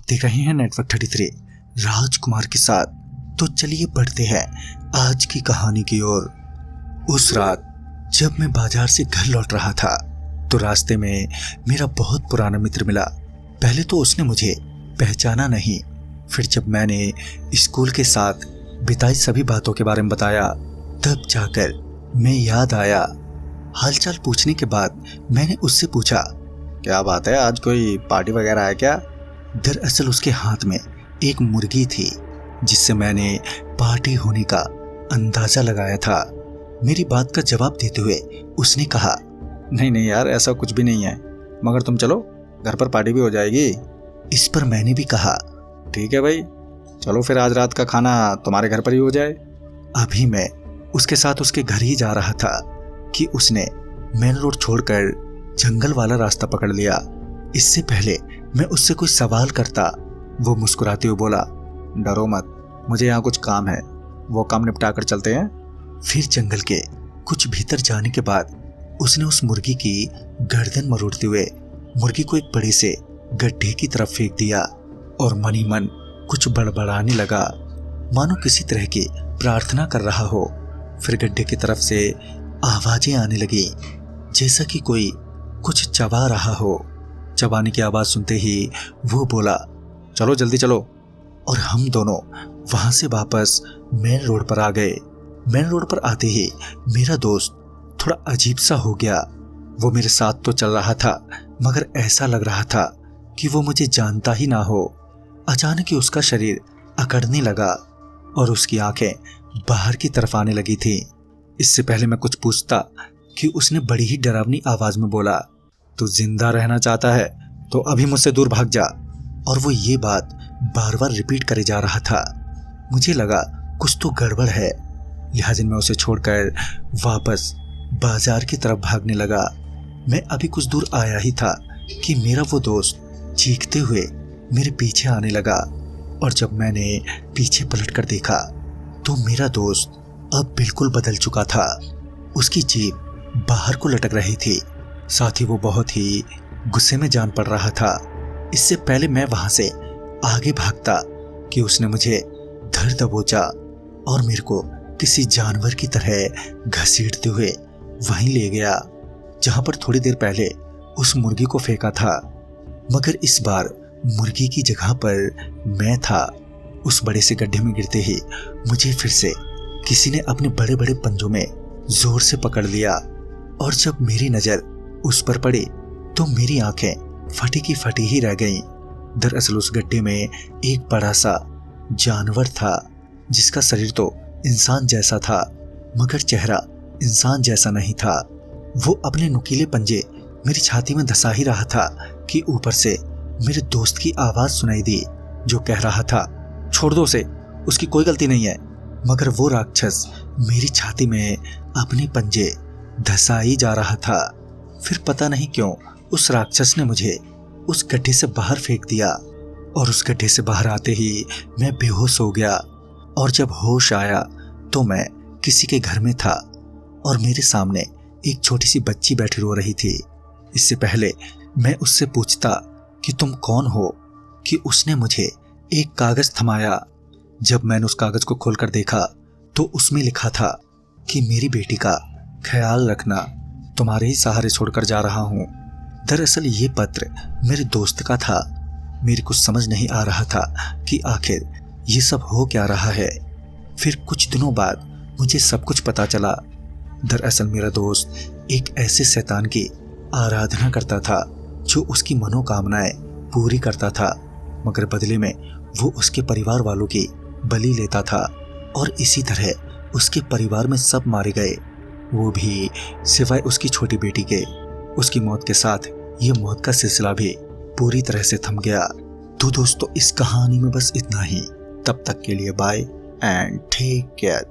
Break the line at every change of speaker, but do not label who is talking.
देख रहे हैं नेटवर्क 33 राजकुमार के साथ। तो चलिए बढ़ते हैं आज की कहानी की ओर। उस रात जब मैं बाजार से घर लौट रहा था तो रास्ते में मेरा बहुत पुराना मित्र मिला। पहले तो उसने मुझे पहचाना नहीं, फिर जब मैंने स्कूल के साथ बिताई सभी बातों के बारे में बताया तब जाकर मैं याद आया। हालचाल पूछने के बाद मैंने उससे पूछा, क्या बात है, आज कोई पार्टी वगैरह है क्या? दरअसल उसके हाथ में एक मुर्गी थी जिससे मैंने पार्टी होने का अंदाजा लगाया था। मेरी बात का जवाब देते हुए उसने कहा, नहीं नहीं यार, ऐसा कुछ भी नहीं है, मगर तुम चलो, घर पर पार्टी भी हो जाएगी। इस पर मैंने भी कहा, ठीक है भाई, चलो फिर आज रात का खाना तुम्हारे घर पर ही हो जाए। अभी मैं उसके साथ उसके घर ही जा रहा था कि उसने मेन रोड छोड़कर जंगल वाला रास्ता पकड़ लिया। इससे पहले मैं उससे कोई सवाल करता, वो मुस्कुराते हुए बोला, डरो मत, मुझे यहाँ कुछ काम है, वो काम निपटा कर चलते हैं। फिर जंगल के कुछ भीतर जाने के बाद उसने उस मुर्गी की गर्दन मरोड़ते हुए मुर्गी को एक बड़े से गड्ढे की तरफ फेंक दिया और मन ही मन कुछ बड़बड़ाने लगा, मानो किसी तरह की प्रार्थना कर रहा हो। फिर गड्ढे की तरफ से आवाजें आने लगी जैसा कि कोई कुछ चबा रहा हो। चबाने की आवाज सुनते ही वो बोला, चलो जल्दी चलो। और हम दोनों वहां से वापस मेन रोड पर आ गए। मेन रोड पर आते ही मेरा दोस्त थोड़ा अजीब सा हो गया। वो मेरे साथ तो चल रहा था मगर ऐसा लग रहा था कि वो मुझे जानता ही ना हो। अचानक ही उसका शरीर अकड़ने लगा और उसकी आंखें बाहर की तरफ आने लगी थी। इससे पहले मैं कुछ पूछता कि उसने बड़ी ही डरावनी आवाज में बोला, तू जिंदा रहना चाहता है तो अभी मुझसे दूर भाग जा। और वो ये बात बार बार रिपीट करे जा रहा था। मुझे लगा कुछ तो गड़बड़ है, लिहाजा मैं उसे छोड़कर वापस बाजार की तरफ भागने लगा। मैं अभी कुछ दूर आया ही था कि मेरा वो दोस्त चीखते हुए मेरे पीछे आने लगा। और जब मैंने पीछे पलटकर देखा तो मेरा दोस्त अब बिल्कुल बदल चुका था। उसकी जीभ बाहर को लटक रही थी, साथ ही वो बहुत ही गुस्से में जान पड़ रहा था। इससे पहले मैं वहां से आगे भागता कि उसने मुझे धर दबोचा और मेरे को किसी जानवर की तरह घसीटते हुए वहीं ले गया जहां पर थोड़ी देर पहले उस मुर्गी को फेंका था। मगर इस बार मुर्गी की जगह पर मैं था। उस बड़े से गड्ढे में गिरते ही मुझे फिर से किसी ने अपने बड़े बड़े पंजों में जोर से पकड़ लिया और जब मेरी नजर उस पर पड़ी तो मेरी आंखें फटी की फटी ही रह गईं। दरअसल उस गड्ढे में एक बड़ा सा जानवर था जिसका शरीर तो इंसान जैसा था मगर चेहरा इंसान जैसा नहीं था। वो अपने नुकीले पंजे मेरी छाती में धंसा ही रहा था कि ऊपर से मेरे दोस्त की आवाज सुनाई दी जो कह रहा था, छोड़ दो उसे, उसकी कोई गलती नहीं है। मगर वो राक्षस मेरी छाती में अपने पंजे धंसाई जा रहा था। फिर पता नहीं क्यों उस राक्षस ने मुझे उस गड्ढे से बाहर फेंक दिया और उस गड्ढे से बाहर आते ही मैं बेहोश हो गया। और जब होश आया तो मैं किसी के घर में था और मेरे सामने एक छोटी सी बच्ची बैठी रो रही थी। इससे पहले मैं उससे पूछता कि तुम कौन हो कि उसने मुझे एक कागज थमाया। जब मैंने उस कागज को खोलकर देखा तो उसमें लिखा था कि मेरी बेटी का ख्याल रखना, तुम्हारे ही सहारे छोड़कर जा रहा हूं। दरअसल ये पत्र मेरे दोस्त का था। मेरे कुछ समझ नहीं आ रहा था कि आखिर ये सब हो क्या रहा है। फिर कुछ दिनों बाद मुझे सब कुछ पता चला। दरअसल मेरा दोस्त एक ऐसे शैतान की आराधना करता था जो उसकी मनोकामनाएं पूरी करता था, मगर बदले में वो उसके परिवार वालों की बलि लेता था और इसी तरह उसके परिवार में सब मारे गए, वो भी सिवाय उसकी छोटी बेटी के। उसकी मौत के साथ ये मौत का सिलसिला भी पूरी तरह से थम गया। तो दोस्तों, इस कहानी में बस इतना ही। तब तक के लिए बाय एंड टेक केयर।